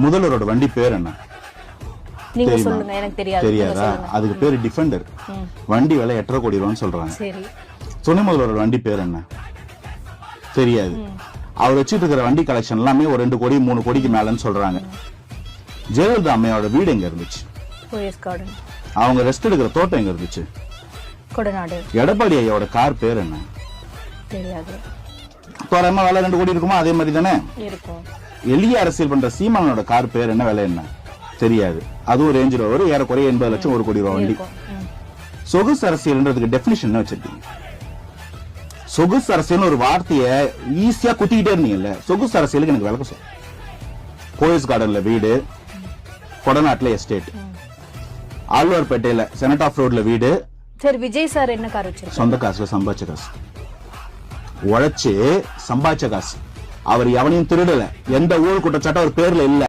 முதல்வரோட வண்டி பேர் என்ன? நீங்க சொல்லுங்க, எனக்கு தெரியாது. தெரியாதா? அதுக்கு பேரு டிஃபெண்டர். வண்டி விலை 8.5 கோடி ரூபான்னு சொல்றாங்க. சரி. துணை முதல்வரோட வண்டி பேர் என்ன? தெரியாது. அவர் வச்சிட்டு இருக்கிற வண்டி கலெக்ஷன் எல்லாமே ஒரு 2 கோடி 3 கோடிக்கு மேலன்னு சொல்றாங்க. ஜெயலலிதா அம்மையோட வீடு எங்க இருந்துச்சு? போயஸ் கார்டன். அவங்க ரெஸ்ட் எடுக்கிற தோட்டம் எங்க இருந்துச்சு? கொடநாடு. எடப்பாடி ஐயாவோட கார் பேர் என்ன? தெரியாது. தோராயமா விலை 2 கோடி இருக்குமா? அதே மாதிரி தானே இருக்கும். எளிய அரசியல் பண்ற சீமானோட கார் பேர் என்ன? விலை என்ன? தெரியாது. அதுவும் ரேஞ்ச் ரோவர், ஏறக்குறைய 80 லட்சம் 1 கோடி ரூபாய் வண்டி. சொகுசு அரசியல்ன்றதுக்கு டெபினிஷன் என்ன வச்சிருக்கீங்க? சொகுசு அரசியல் ஒரு வார்த்தையை ஈஸியா குத்திக்கிட்டே இருந்தீங்கல்ல, சொகுசு அரசியலுக்கு எனக்கு விளக்க சொல்ல. போயஸ் கார்டன்ல வீடு, கொடநாட்டுல எஸ்டேட், ஆழ்வார்பேட்டையில செனட் ஆஃப் ரோட்ல வீடு. சரி, விஜய் சார் என்ன கார் வச்சிருக்காரு? சொந்த காசுல சம்பாதிச்ச காசு, உழைச்சு சம்பாதிச்ச காசு. அவர் எவனையும் திருடல. எந்த ஊழல் குற்றச்சாட்டும் அவர் பேர்ல இல்ல.